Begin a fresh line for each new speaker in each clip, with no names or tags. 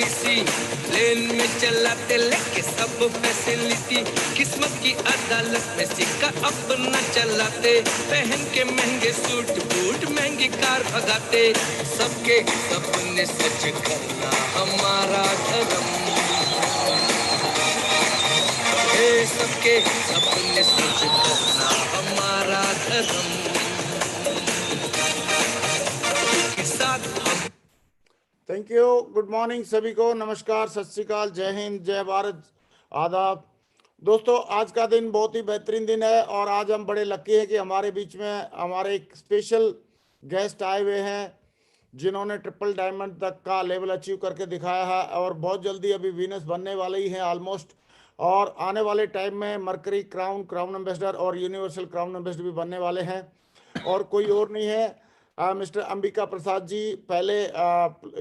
सी लेन में चलाते लेके सब फैसिलिटी, किस्मत की अदालत में सिक्का अपना चलाते, पहन के महंगे सूट बूट महंगी कार भगाते, सबके सपने सच करना हमारा धर्म, सबके सपने सच करना हमारा धर्म के साथ हम।
Thank you. गुड मॉर्निंग सभी को, नमस्कार, सत श्री अकाल, जय हिंद, जय भारत, आदाब। दोस्तों, आज का दिन बहुत ही बेहतरीन दिन है और आज हम बड़े लकी हैं कि हमारे बीच में हमारे एक स्पेशल गेस्ट आए हुए हैं जिन्होंने ट्रिपल डायमंड तक का लेवल अचीव करके दिखाया है और बहुत जल्दी अभी वीनस बनने वाले ही हैं ऑलमोस्ट, और आने वाले टाइम में मरकरी क्राउन एम्बेसडर और यूनिवर्सल क्राउन एम्बेसडर भी बनने वाले हैं। और कोई और नहीं है, मिस्टर अंबिका प्रसाद जी पहले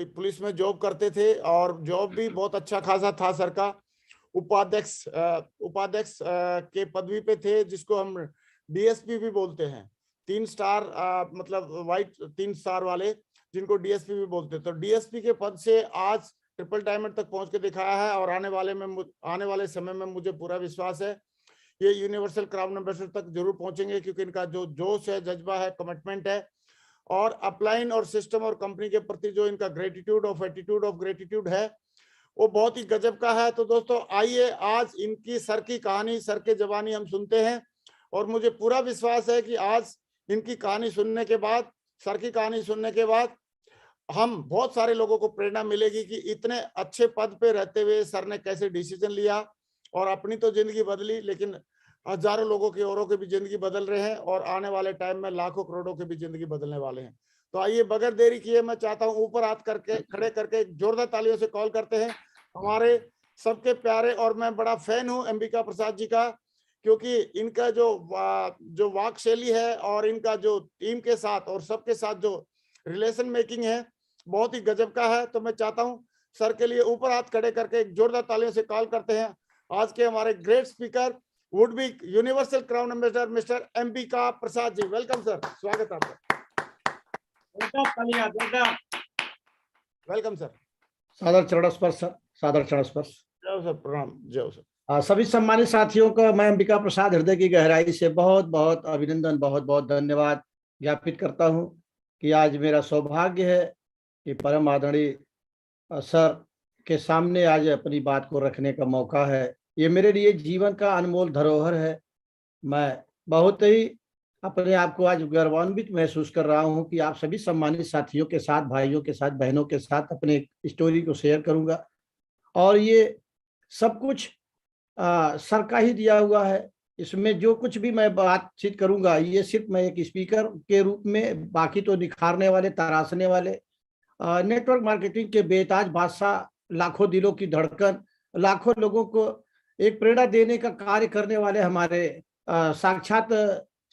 पुलिस में जॉब करते थे और जॉब भी बहुत अच्छा खासा था सर का। उपाध्यक्ष के पदवी पे थे, जिसको हम डीएसपी भी बोलते हैं, 3 स्टार मतलब वाइट 3 स्टार वाले, जिनको डीएसपी भी बोलते हैं। तो डीएसपी के पद से आज ट्रिपल डायमंड तक पहुंच के दिखाया है और आने वाले समय में मुझे पूरा विश्वास है ये यूनिवर्सल क्राउन एम्बेसडर तक जरूर पहुंचेंगे, क्योंकि इनका जो जोश है, जज्बा है, कमिटमेंट है और अपलाइन और सिस्टम और कंपनी के प्रति जो इनका एटीट्यूड ऑफ ग्रेटिट्यूड है, वो बहुत ही गजब का है। तो दोस्तों, आइए आज इनकी सर की कहानी, सर के जवानी हम सुनते हैं और मुझे पूरा विश्वास है कि आज इनकी कहानी सुनने के बाद, सर की कहानी सुनने के बाद, हम बहुत सारे लोगों को प्रेरणा मिलेगी कि इतने अच्छे पद पे रहते हुए सर ने कैसे डिसीजन लिया और अपनी तो जिंदगी बदली, लेकिन हजारों लोगों की औरों की भी जिंदगी बदल रहे हैं और आने वाले टाइम में लाखों करोड़ों की भी जिंदगी बदलने वाले हैं। तो आइए बगैर देरी किए मैं चाहता हूं ऊपर हाथ करके खड़े करके जोरदार तालियों से कॉल करते हैं हमारे सबके प्यारे, और मैं बड़ा फैन हूं अंबिका प्रसाद जी का, क्योंकि इनका जो वाक शैली है और इनका जो टीम के साथ और सबके साथ जो रिलेशन मेकिंग है, बहुत ही गजब का है। तो मैं चाहता हूं सर के लिए ऊपर हाथ खड़े करके एक जोरदार तालियों से कॉल करते हैं आज के हमारे great speaker, would be universal crown ambassador mister Ambika Prasad ji. Welcome sir, स्वागत आपका। Welcome sir.
सादर चरण स्पर्श सर, सादर चरण स्पर्श।
जय सर, प्रणाम। जय सर।
सभी सम्मानित साथियों को मैं अंबिका प्रसाद हृदय की गहराई से बहुत बहुत अभिनंदन, बहुत बहुत धन्यवाद ज्ञापित करता हूं कि आज मेरा सौभाग्य है कि परम आदरणीय सर के सामने आज अपनी बात को रखने का मौका है। ये मेरे लिए जीवन का अनमोल धरोहर है। मैं बहुत ही अपने आप को आज गौरवान्वित महसूस कर रहा हूं कि आप सभी सम्मानित साथियों के साथ, भाइयों के साथ, बहनों के साथ अपने स्टोरी को शेयर करूंगा। और ये सब कुछ सर का ही दिया हुआ है। इसमें जो कुछ भी मैं बातचीत करूंगा, ये सिर्फ मैं एक स्पीकर के रूप में, बाकी तो निखारने वाले, तराशने वाले, नेटवर्क मार्केटिंग के बेताज बादशाह, लाखों दिलों की धड़कन, लाखों लोगों को एक प्रेरणा देने का कार्य करने वाले हमारे साक्षात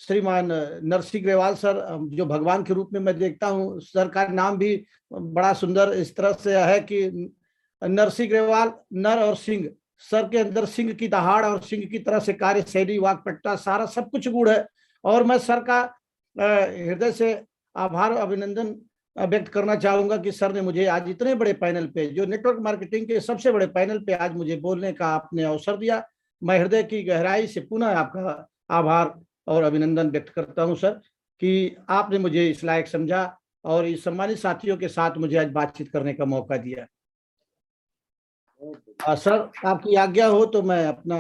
श्रीमान नरसिंह ग्रेवाल सर, जो भगवान के रूप में मैं देखता हूँ। सर का नाम भी बड़ा सुंदर इस तरह से है कि नरसिंह ग्रेवाल, नर और सिंह, सर के अंदर सिंह की दहाड़ और सिंह की तरह से कार्य शैली, वाकपटुता, सारा सब कुछ गुण है। और मैं सर का हृदय से आभार, अभिनंदन व्यक्त करना चाहूंगा कि सर ने मुझे आज इतने बड़े पैनल पे, जो नेटवर्क मार्केटिंग के सबसे बड़े पैनल पे आज मुझे बोलने का आपने अवसर दिया। मैं हृदय की गहराई से पुनः आपका आभार और अभिनंदन व्यक्त करता हूं सर, कि आपने मुझे इस लायक समझा और इस सम्मानित साथियों के साथ मुझे आज बातचीत करने का मौका दिया। सर, आपकी आज्ञा हो तो मैं अपना।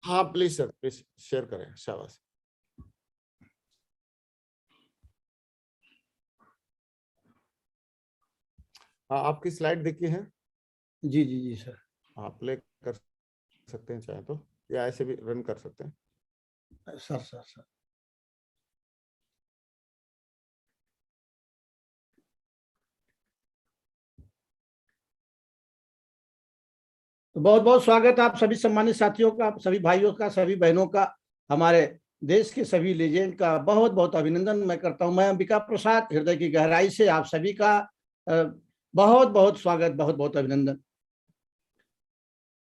हाँ प्लीज सर, प्लीज शेयर करें। शाबाश। हाँ, आपकी स्लाइड देखी है?
जी जी जी सर।
हाँ, प्ले कर सकते हैं चाहे तो, या ऐसे भी रन कर सकते हैं।
सर सर सर तो बहुत बहुत स्वागत आप सभी सम्मानित साथियों का, सभी भाइयों का, सभी बहनों का, हमारे देश के सभी लेजेंड का बहुत बहुत अभिनंदन मैं करता हूं। मैं अंबिका प्रसाद हृदय की गहराई से आप सभी का बहुत बहुत स्वागत, बहुत बहुत अभिनंदन।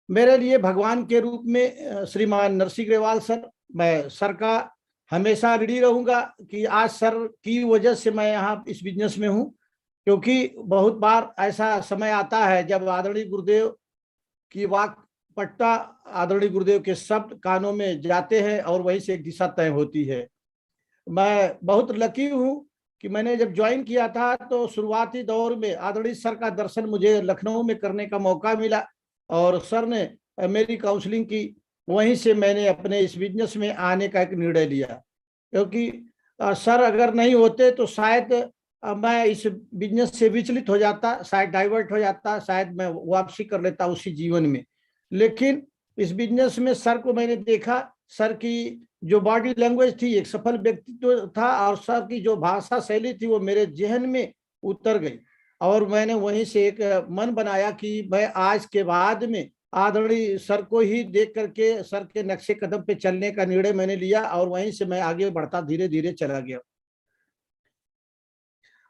मेरे लिए भगवान के रूप में श्रीमान नरसिंह ग्रेवाल सर, मैं सर का हमेशा ऋणी रहूंगा कि आज सर की वजह से मैं यहाँ इस बिजनेस में हूँ। क्योंकि बहुत बार ऐसा समय आता है जब आदरणीय गुरुदेव की वाक पट्टा, आदरणीय गुरुदेव के शब्द कानों में जाते हैं और वहीं से एक दिशा तय होती है। मैं बहुत लकी हूँ कि मैंने जब ज्वाइन किया था तो शुरुआती दौर में आदरणीय सर का दर्शन मुझे लखनऊ में करने का मौका मिला और सर ने मेरी काउंसलिंग की। वहीं से मैंने अपने इस बिजनेस में आने का एक निर्णय लिया, क्योंकि सर अगर नहीं होते तो शायद मैं इस बिजनेस से विचलित हो जाता, शायद डाइवर्ट हो जाता, शायद मैं वापसी कर लेता उसी जीवन में। लेकिन इस बिजनेस में सर को मैंने देखा, सर की जो बॉडी लैंग्वेज थी, एक सफल व्यक्तित्व था और सर की जो भाषा शैली थी वो मेरे जहन में उतर गई और मैंने वहीं से एक मन बनाया कि मैं आज के बाद में आदरणीय सर को ही देख करके सर के नक्शे कदम पे चलने का निर्णय मैंने लिया और वहीं से मैं आगे बढ़ता धीरे धीरे चला गया।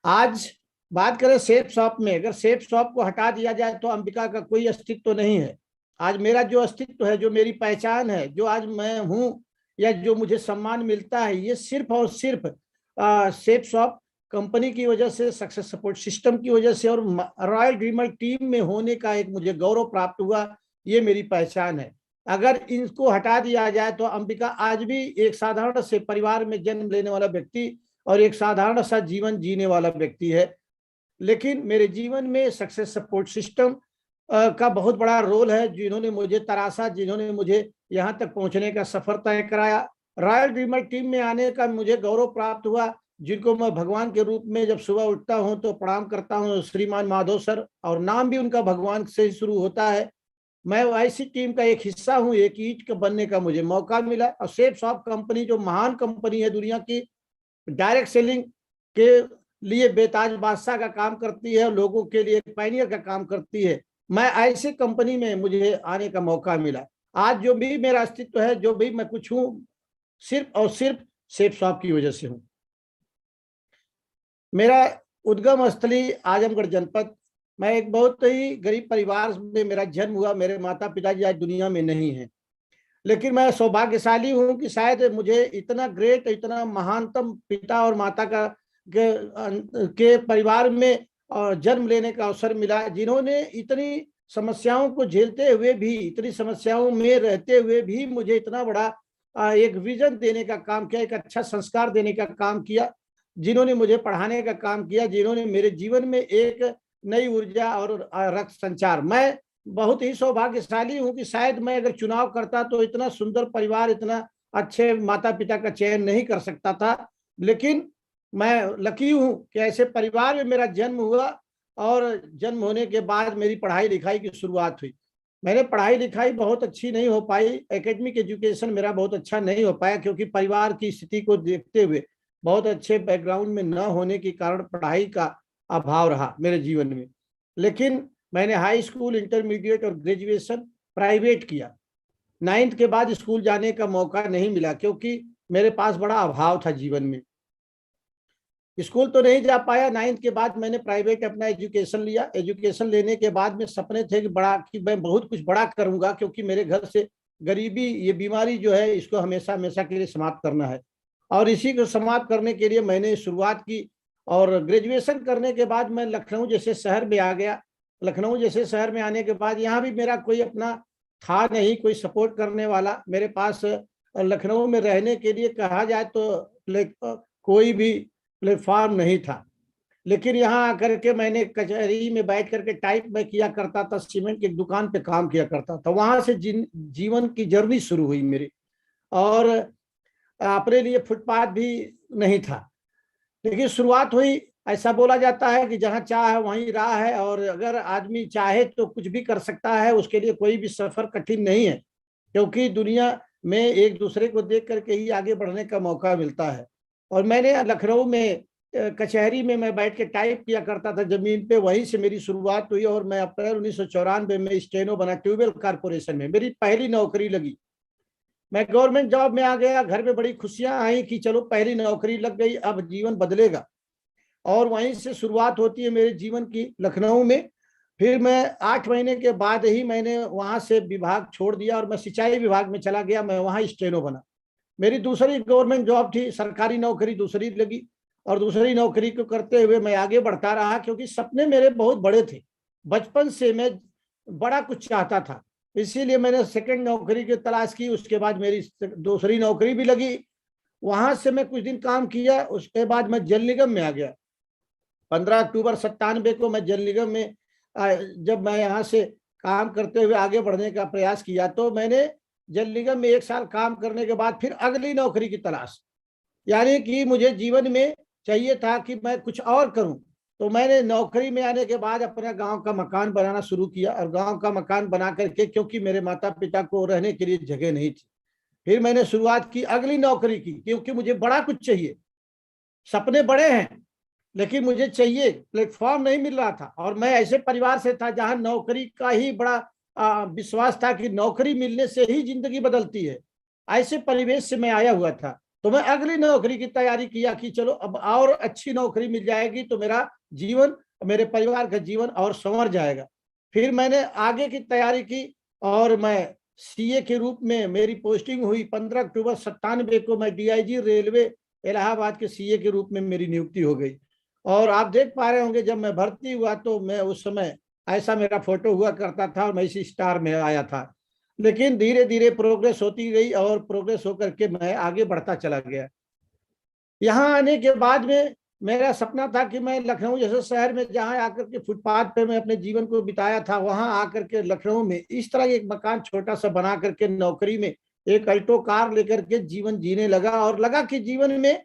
आज बात करें सेफ शॉप में, अगर सेफ शॉप को हटा दिया जाए तो अंबिका का कोई अस्तित्व तो नहीं है। आज मेरा जो अस्तित्व है, जो मेरी पहचान है, जो आज मैं हूँ या जो मुझे सम्मान मिलता है, ये सिर्फ और सिर्फ सेफ शॉप कंपनी की वजह से, सक्सेस सपोर्ट सिस्टम की वजह से और रॉयल ड्रीमर टीम में होने का एक मुझे गौरव प्राप्त हुआ। ये मेरी पहचान है। अगर इनको हटा दिया जाए तो अंबिका आज भी एक साधारण से परिवार में जन्म लेने वाला व्यक्ति और एक साधारण सा जीवन जीने वाला व्यक्ति है। लेकिन मेरे जीवन में सक्सेस सपोर्ट सिस्टम का बहुत बड़ा रोल है, जिन्होंने मुझे तराशा, जिन्होंने मुझे यहाँ तक पहुँचने का सफर तय कराया। रॉयल ड्रीमर टीम में आने का मुझे गौरव प्राप्त हुआ, जिनको मैं भगवान के रूप में जब सुबह उठता हूँ तो प्रणाम करता हूँ, श्रीमान माधव सर, और नाम भी उनका भगवान से ही शुरू होता है। मैं ऐसी टीम का एक हिस्सा हूँ, एक ईंट के बनने का मुझे मौका मिला। और सेफ शॉप कंपनी जो महान कंपनी है दुनिया की, डायरेक्ट सेलिंग के लिए बेताज बादशाह का काम करती है, लोगों के लिए पायनियर का काम करती है, मैं ऐसी कंपनी में मुझे आने का मौका मिला। आज जो भी मेरा अस्तित्व है, जो भी मैं कुछ हूँ, सिर्फ और सिर्फ सेफ शॉप की वजह से हूँ। मेरा उद्गम स्थली आजमगढ़ जनपद। मैं एक बहुत ही गरीब परिवार में मेरा जन्म हुआ। मेरे माता पिताजी आज दुनिया में नहीं है, लेकिन मैं सौभाग्यशाली हूँ कि शायद मुझे इतना ग्रेट, इतना महानतम पिता और माता के परिवार में जन्म लेने का अवसर मिला, जिन्होंने इतनी समस्याओं को झेलते हुए भी, इतनी समस्याओं में रहते हुए भी मुझे इतना बड़ा एक विजन देने का काम किया, एक अच्छा संस्कार देने का काम किया, जिन्होंने मुझे पढ़ाने का काम किया, जिन्होंने मेरे जीवन में एक नई ऊर्जा और रक्त संचार। मैं बहुत ही सौभाग्यशाली हूँ कि शायद मैं अगर चुनाव करता तो इतना सुंदर परिवार, इतना अच्छे माता पिता का चयन नहीं कर सकता था। लेकिन मैं लकी हूँ कि ऐसे परिवार में मेरा जन्म हुआ और जन्म होने के बाद मेरी पढ़ाई लिखाई की शुरुआत हुई। मैंने पढ़ाई लिखाई बहुत अच्छी नहीं हो पाई, एकेडमिक एजुकेशन मेरा बहुत अच्छा नहीं हो पाया, क्योंकि परिवार की स्थिति को देखते हुए बहुत अच्छे बैकग्राउंड में न होने के कारण पढ़ाई का अभाव रहा मेरे जीवन में। लेकिन मैंने हाई स्कूल, इंटरमीडिएट और ग्रेजुएशन प्राइवेट किया। 9th के बाद स्कूल जाने का मौका नहीं मिला, क्योंकि मेरे पास बड़ा अभाव था जीवन में। स्कूल तो नहीं जा पाया। 9th के बाद मैंने प्राइवेट अपना एजुकेशन लिया। एजुकेशन लेने के बाद में सपने थे कि मैं बहुत कुछ बड़ा करूंगा, क्योंकि मेरे घर से गरीबी, ये बीमारी जो है, इसको हमेशा हमेशा के लिए समाप्त करना है। और इसी को समाप्त करने के लिए मैंने शुरुआत की। और ग्रेजुएशन करने के बाद मैं लखनऊ जैसे शहर में आ गया। लखनऊ जैसे शहर में आने के बाद यहाँ भी मेरा कोई अपना था नहीं, कोई सपोर्ट करने वाला। मेरे पास लखनऊ में रहने के लिए कहा जाए तो कोई भी प्लेटफॉर्म नहीं था। लेकिन यहाँ आकर के मैंने कचहरी में बैठ करके टाइप में किया करता था, सीमेंट की एक दुकान पे काम किया करता था। वहां से जीवन की जर्नी शुरू हुई मेरी। और अपने लिए फुटपाथ भी नहीं था, लेकिन शुरुआत हुई। ऐसा बोला जाता है कि जहाँ चाह है वहीं राह है, और अगर आदमी चाहे तो कुछ भी कर सकता है। उसके लिए कोई भी सफर कठिन नहीं है, क्योंकि दुनिया में एक दूसरे को देख करके ही आगे बढ़ने का मौका मिलता है। और मैंने लखनऊ में कचहरी में मैं बैठ के टाइप किया करता था जमीन पे, वहीं से मेरी शुरुआत हुई। और मैं अप्रैल 1994 में स्टेनो बना ट्यूबवेल कारपोरेशन में, मेरी पहली नौकरी लगी। मैं गवर्नमेंट जॉब में आ गया। घर में बड़ी खुशियां आई कि चलो पहली नौकरी लग गई, अब जीवन बदलेगा। और वहीं से शुरुआत होती है मेरे जीवन की, लखनऊ में। फिर मैं 8 महीने के बाद ही मैंने वहां से विभाग छोड़ दिया और मैं सिंचाई विभाग में चला गया। मैं वहां स्टेनो बना। मेरी दूसरी गवर्नमेंट जॉब थी, सरकारी नौकरी दूसरी लगी। और दूसरी नौकरी को करते हुए मैं आगे बढ़ता रहा, क्योंकि सपने मेरे बहुत बड़े थे। बचपन से मैं बड़ा कुछ चाहता था, इसीलिए मैंने सेकंड नौकरी की तलाश की। उसके बाद मेरी दूसरी नौकरी भी लगी, वहां से मैं कुछ दिन काम किया, उसके बाद मैं जल निगम में आ गया। 15 अक्टूबर 97 को मैं जल निगम में जब मैं यहाँ से काम करते हुए आगे बढ़ने का प्रयास किया, तो मैंने जल निगम में 1 साल काम करने के बाद फिर अगली नौकरी की तलाश, यानी कि मुझे जीवन में चाहिए था कि मैं कुछ और करूं। तो मैंने नौकरी में आने के बाद अपना गांव का मकान बनाना शुरू किया, और गांव का मकान बना करके, क्योंकि मेरे माता पिता को रहने के लिए जगह नहीं थी, फिर मैंने शुरुआत की अगली नौकरी की, क्योंकि मुझे बड़ा कुछ चाहिए। सपने बड़े हैं, लेकिन मुझे चाहिए, प्लेटफॉर्म नहीं मिल रहा था। और मैं ऐसे परिवार से था जहां नौकरी का ही बड़ा विश्वास था कि नौकरी मिलने से ही जिंदगी बदलती है। ऐसे परिवेश से मैं आया हुआ था। तो मैं अगली नौकरी की तैयारी किया कि चलो अब और अच्छी नौकरी मिल जाएगी तो मेरा जीवन, मेरे परिवार का जीवन और संवर जाएगा। फिर मैंने आगे की तैयारी की, और मैं सीए के रूप में मेरी पोस्टिंग हुई। 15 अक्टूबर 97 को मैं डीआईजी रेलवे इलाहाबाद के सीए के रूप में मेरी नियुक्ति हो गई। और आप देख पा रहे होंगे, जब मैं भर्ती हुआ तो मैं उस समय ऐसा मेरा फोटो हुआ करता था और मैं इसी स्टार में आया था। लेकिन धीरे धीरे प्रोग्रेस होती गई, और प्रोग्रेस होकर के मैं आगे बढ़ता चला गया। यहाँ आने के बाद में मेरा सपना था कि मैं लखनऊ जैसे शहर में, जहाँ आकर के फुटपाथ पे मैं अपने जीवन को बिताया था, वहां आकर के लखनऊ में इस तरह एक मकान छोटा सा बना करके नौकरी में एक अल्टो कार लेकर के जीवन जीने लगा। और लगा कि जीवन में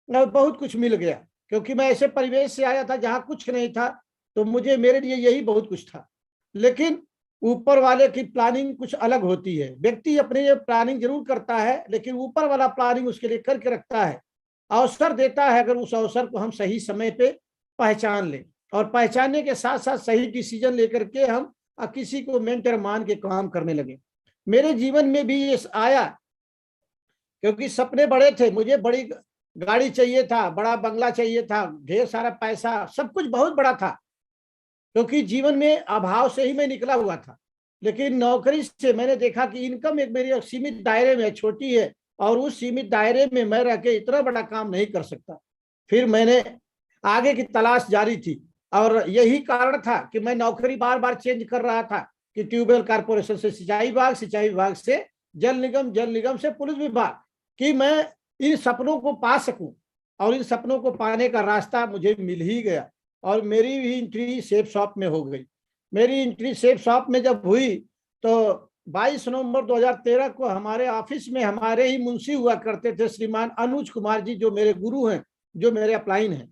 बहुत कुछ मिल गया, क्योंकि मैं ऐसे परिवेश से आया था जहां कुछ नहीं था, तो मुझे, मेरे लिए यही बहुत कुछ था। लेकिन ऊपर वाले की प्लानिंग कुछ अलग होती है। व्यक्ति अपने लिए प्लानिंग जरूर करता है, लेकिन ऊपर वाला प्लानिंग उसके लिए करके रखता है, अवसर देता है। अगर उस अवसर को हम सही समय पे पहचान लें, और पहचानने के साथ साथ सही डिसीजन लेकर के हम किसी को मेंटर मान के काम करने लगे। मेरे जीवन में भी ये आया, क्योंकि सपने बड़े थे। मुझे बड़ी गाड़ी चाहिए था, बड़ा बंगला चाहिए था, ढेर सारा पैसा, सब कुछ बहुत बड़ा था, क्योंकि जीवन में अभाव से ही मैं निकला हुआ था। लेकिन नौकरी से मैंने देखा कि इनकम एक मेरी सीमित दायरे में छोटी है, और उस सीमित दायरे में मैं रह के इतना बड़ा काम नहीं कर सकता। फिर मैंने आगे की तलाश जारी थी, और यही कारण था कि मैं नौकरी बार बार चेंज कर रहा था, कि ट्यूबवेल कारपोरेशन से सिंचाई विभाग से जल निगम से पुलिस विभाग, कि मैं इन सपनों को पा सकूं। और इन सपनों को पाने का रास्ता मुझे मिल ही गया, और मेरी भी एंट्री सेफ शॉप में हो गई। मेरी एंट्री सेफ शॉप में जब हुई, तो 22 नवंबर 2013 को हमारे ऑफिस में हमारे ही मुंशी हुआ करते थे, श्रीमान अनुज कुमार जी, जो मेरे गुरु हैं, जो मेरे अपलाइन हैं,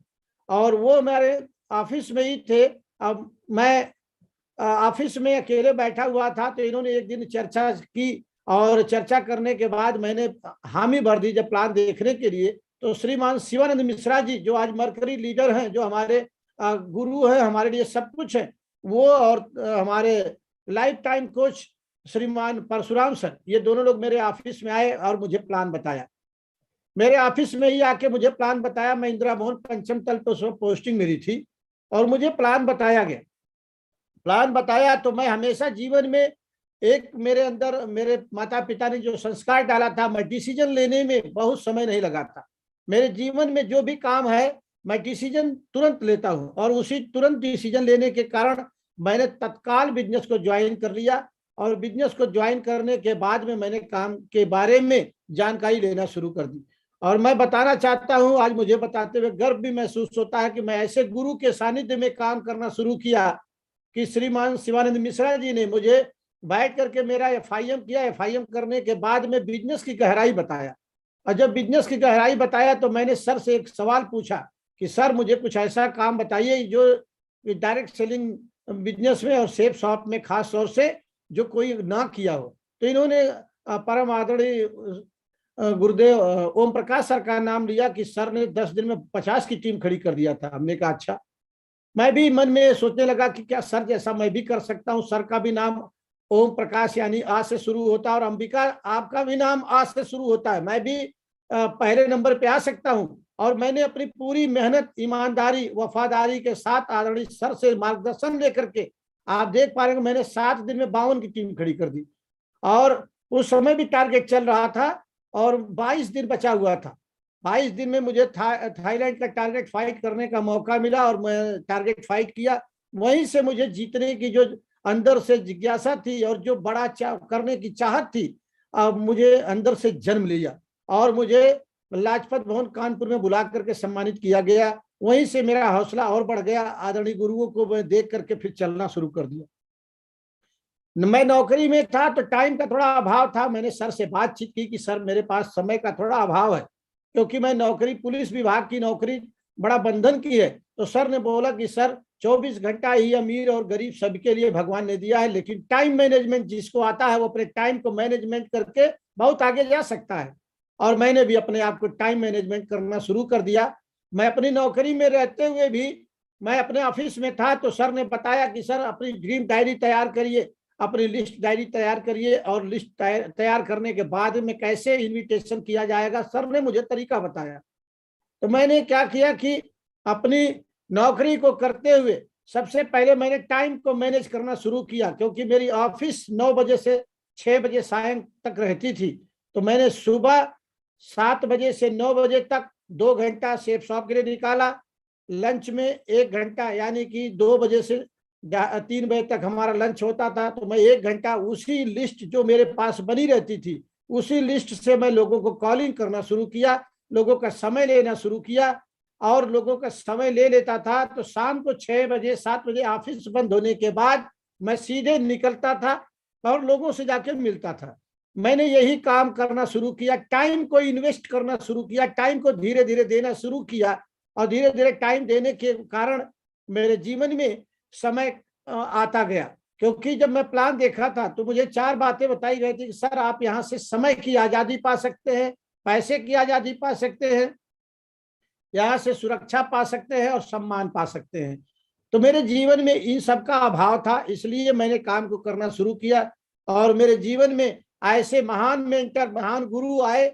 और वो मेरे ऑफिस में ही थे। अब मैं ऑफिस में अकेले बैठा हुआ था, तो इन्होंने एक दिन चर्चा की, और चर्चा करने के बाद मैंने हामी भर दी जब प्लान देखने के लिए। तो श्रीमान शिवानंद मिश्रा जी, जो आज मरकरी लीडर हैं, जो हमारे गुरु हैं, हमारे लिए सब कुछ है वो, और हमारे लाइफ टाइम कोच श्रीमान परशुराम सर, ये दोनों लोग मेरे ऑफिस में आए और मुझे प्लान बताया। मेरे ऑफिस में ही आके मुझे प्लान बताया। मैं इंदिरा मोहन पंचम तल पे उस वक्त पोस्टिंग मेरी थी, और मुझे प्लान बताया गया। प्लान बताया तो मैं हमेशा जीवन में, एक मेरे अंदर मेरे माता पिता ने जो संस्कार डाला था, मैं डिसीजन लेने में बहुत समय नहीं लगाता। मेरे जीवन में जो भी काम है मैं डिसीजन तुरंत लेता हूं, और उसी तुरंत डिसीजन लेने के कारण मैंने तत्काल बिजनेस को ज्वाइन कर लिया। और बिजनेस को ज्वाइन करने के बाद में मैंने काम के बारे में जानकारी लेना शुरू कर दी। और मैं बताना चाहता हूं, आज मुझे बताते हुए गर्व भी महसूस होता है कि मैं ऐसे गुरु के सानिध्य में काम करना शुरू किया कि श्रीमान शिवानंद मिश्रा जी ने मुझे बैठ करके मेरा एफआईएम किया। एफआईएम करने के बाद में बिजनेस की गहराई बताया, और जब बिजनेस की गहराई बताया तो मैंने सर से एक सवाल पूछा कि सर मुझे कुछ ऐसा काम बताइए जो डायरेक्ट सेलिंग बिजनेस में और सेफ शॉप में खास तौर से जो कोई ना किया हो। तो इन्होंने परम आदरणीय गुरुदेव ओम प्रकाश सर का नाम लिया कि सर ने 10 दिन में 50 की टीम खड़ी कर दिया था। हमने कहा अच्छा। मैं भी मन में सोचने लगा कि क्या सर जैसा मैं भी कर सकता हूँ। सर का भी नाम ओम प्रकाश यानी आ से शुरू होता है, और अंबिका आपका भी नाम आ से शुरू होता है। मैं भी पहले नंबर पे आ सकता हूँ। और मैंने अपनी पूरी मेहनत, ईमानदारी, वफादारी के साथ आदरणीय सर से मार्गदर्शन लेकर के, आप देख पा रहे हैं, मैंने 7 दिन में 52 की टीम खड़ी कर दी। और उस समय भी टारगेट चल रहा था और 22 दिन बचा हुआ था। 22 दिन में मुझे थाईलैंड का टारगेट फाइट करने का मौका मिला और मैं टारगेट फाइट किया। वहीं से मुझे जीतने की जो अंदर से जिज्ञासा थी और जो बड़ा करने की चाहत थी, मुझे अंदर से जन्म लिया और मुझे लाजपत भवन कानपुर में बुला करके सम्मानित किया गया। वहीं से मेरा हौसला और बढ़ गया। आदरणीय गुरुओं को मैं देख करके फिर चलना शुरू कर दिया। मैं नौकरी में था तो टाइम का थोड़ा अभाव था। मैंने सर से बातचीत की कि सर मेरे पास समय का थोड़ा अभाव है, क्योंकि मैं नौकरी पुलिस विभाग की नौकरी बड़ा बंधन की है। तो सर ने बोला कि सर 24 घंटा ही अमीर और गरीब सबके लिए भगवान ने दिया है, लेकिन टाइम मैनेजमेंट जिसको आता है वो अपने टाइम को मैनेजमेंट करके बहुत आगे जा सकता है। और मैंने भी अपने आप को टाइम मैनेजमेंट करना शुरू कर दिया। मैं अपनी नौकरी में रहते हुए भी मैं अपने ऑफिस में था तो सर ने बताया कि सर अपनी ड्रीम डायरी तैयार करिए, अपनी लिस्ट डायरी तैयार करिए और लिस्ट तैयार करने के बाद में कैसे इनविटेशन किया जाएगा, सर ने मुझे तरीका बताया। तो मैंने क्या किया कि अपनी नौकरी को करते हुए सबसे पहले मैंने टाइम को मैनेज करना शुरू किया, क्योंकि मेरी ऑफिस 9 बजे से 6 बजे सायं तक रहती थी। तो मैंने सुबह 7 बजे से 9 बजे तक 2 घंटा सेफ शॉप के लिए निकाला। लंच में 1 घंटा, यानी कि 2 बजे से 3 बजे तक हमारा लंच होता था। तो मैं 1 घंटा उसी लिस्ट जो मेरे पास बनी रहती थी, उसी लिस्ट से मैं लोगों को कॉलिंग करना शुरू किया, लोगों का समय लेना शुरू किया। और लोगों का समय ले लेता था तो शाम को 6 बजे 7 बजे ऑफिस बंद होने के बाद मैं सीधे निकलता था और लोगों से जाकर मिलता था। मैंने यही काम करना शुरू किया, टाइम को इन्वेस्ट करना शुरू किया, टाइम को धीरे धीरे देना शुरू किया। और धीरे धीरे टाइम देने के कारण मेरे जीवन में समय आता गया। क्योंकि जब मैं प्लान देखा था तो मुझे 4 बातें बताई गई थी कि सर आप यहाँ से समय की आजादी पा सकते हैं, पैसे की आजादी पा सकते हैं, यहाँ से सुरक्षा पा सकते हैं और सम्मान पा सकते हैं। तो मेरे जीवन में इन सब का अभाव था, इसलिए मैंने काम को करना शुरू किया। और मेरे जीवन में ऐसे महान मेंटर, महान गुरु आए,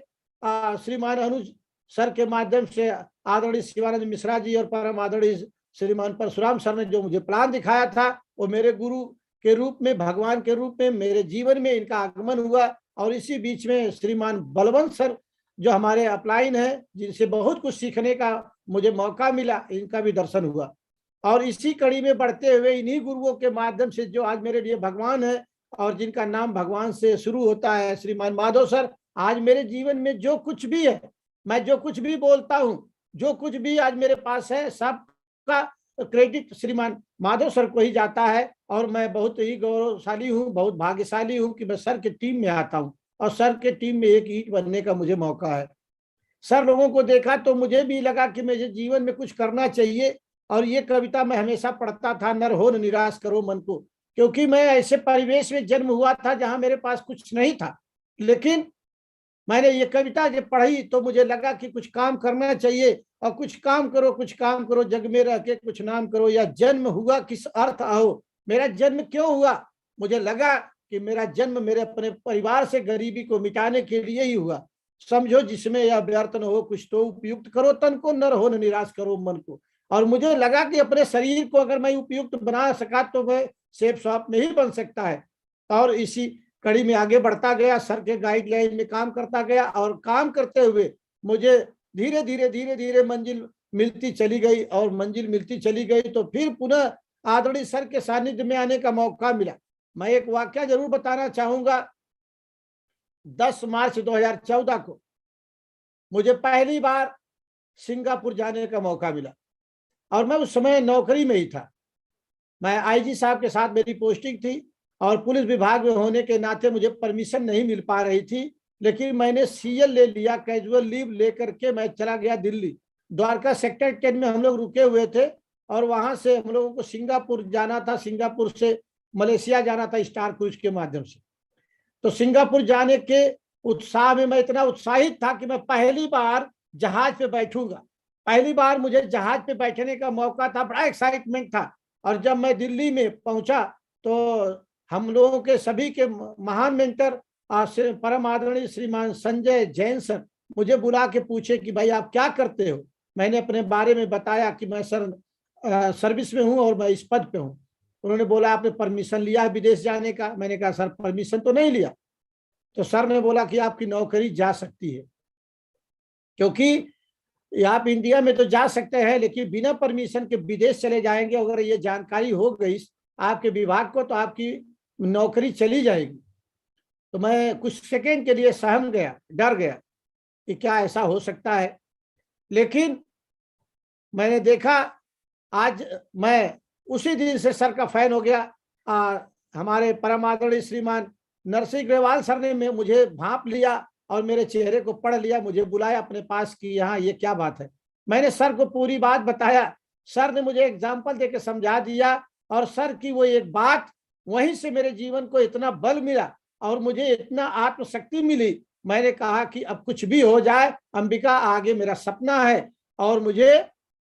श्रीमान अनुज सर के माध्यम से आदरणीय शिवानंद मिश्रा जी और परम आदरणीय श्रीमान परशुराम सर ने जो मुझे प्लान दिखाया था, वो मेरे गुरु के रूप में, भगवान के रूप में मेरे जीवन में इनका आगमन हुआ। और इसी बीच में श्रीमान बलवंत सर जो हमारे अपलाइन है, जिनसे बहुत कुछ सीखने का मुझे मौका मिला, इनका भी दर्शन हुआ। और इसी कड़ी में बढ़ते हुए इन्हीं गुरुओं के माध्यम से जो आज मेरे लिए भगवान है और जिनका नाम भगवान से शुरू होता है, श्रीमान माधव सर, आज मेरे जीवन में जो कुछ भी है, मैं जो कुछ भी बोलता हूँ, जो कुछ भी आज मेरे पास है, सबका क्रेडिट श्रीमान माधव सर को ही जाता है। और मैं बहुत ही गौरवशाली हूँ, बहुत भाग्यशाली हूँ कि मैं सर के टीम में आता हूँ और सर के टीम में एक ईंट बनने का मुझे मौका है। सर लोगों को देखा तो मुझे भी लगा कि मुझे जीवन में कुछ करना चाहिए। और ये कविता मैं हमेशा पढ़ता था, नर हो न निराश करो मन को, क्योंकि मैं ऐसे परिवेश में जन्म हुआ था जहां मेरे पास कुछ नहीं था। लेकिन मैंने ये कविता जब पढ़ी तो मुझे लगा कि कुछ काम करना चाहिए, और कुछ काम करो, कुछ काम करो, जग में रह के कुछ नाम करो, या जन्म हुआ किस अर्थ आओ। मेरा जन्म क्यों हुआ? मुझे लगा कि मेरा जन्म मेरे अपने परिवार से गरीबी को मिटाने के लिए ही हुआ। समझो जिसमें यह व्यर्थ न हो कुछ तो उपयुक्त करो तन को, नर हो न निराश करो मन को। और मुझे लगा कि अपने शरीर को अगर मैं उपयुक्त बना सका तो मैं सेफ शॉप नहीं बन सकता है। और इसी कड़ी में आगे बढ़ता गया, सर के गाइडलाइन में काम करता गया। और काम करते हुए मुझे धीरे धीरे मंजिल मिलती चली गई और मंजिल मिलती चली गई। तो फिर पुनः आदरणीय सर के सानिध्य में आने का मौका मिला। मैं एक वाक्य जरूर बताना चाहूंगा। 10 मार्च 2014 को मुझे पहली बार सिंगापुर जाने का मौका मिला और मैं उस समय नौकरी में ही था। मैं आईजी साहब के साथ मेरी पोस्टिंग थी और पुलिस विभाग में होने के नाते मुझे परमिशन नहीं मिल पा रही थी, लेकिन मैंने सीएल ले लिया, कैजुअल लीव लेकर के मैं चला गया दिल्ली। द्वारका सेक्टर 10 में हम लोग रुके हुए थे और वहां से हम लोगों को सिंगापुर जाना था, सिंगापुर से मलेशिया जाना था स्टार क्रूज के माध्यम से। तो सिंगापुर जाने के उत्साह में मैं इतना उत्साहित था कि मैं पहली बार जहाज पे बैठूंगा, पहली बार मुझे जहाज पे बैठने का मौका था, बड़ा एक्साइटमेंट था। और जब मैं दिल्ली में पहुंचा तो हम लोगों के सभी के महान मेंटर परम आदरणीय श्रीमान संजय जैन सर मुझे बुला के पूछे कि भाई आप क्या करते हो। मैंने अपने बारे में बताया कि मैं सर सर्विस में हूं और मैं इस पद पे हूं। उन्होंने बोला आपने परमिशन लिया है विदेश जाने का? मैंने कहा सर परमिशन तो नहीं लिया। तो सर ने बोला कि आपकी नौकरी जा सकती है, क्योंकि आप इंडिया में तो जा सकते हैं, लेकिन बिना परमिशन के विदेश चले जाएंगे, अगर ये जानकारी हो गई आपके विभाग को तो आपकी नौकरी चली जाएगी। तो मैं कुछ सेकंड के लिए सहम गया, डर गया कि क्या ऐसा हो सकता है। लेकिन मैंने देखा, आज मैं उसी दिन से सर का फैन हो गया। हमारे परम आदरणीय श्रीमान नरसिंह ग्रेवाल सर ने मुझे भांप लिया और मेरे चेहरे को पढ़ लिया, मुझे बुलाया अपने पास कि यहाँ ये क्या बात है। मैंने सर को पूरी बात बताया, सर ने मुझे एग्जाम्पल देकर समझा दिया, और सर की वो एक बात, वहीं से मेरे जीवन को इतना बल मिला और मुझे इतना आत्मशक्ति मिली। मैंने कहा कि अब कुछ भी हो जाए अंबिका, आगे मेरा सपना है और मुझे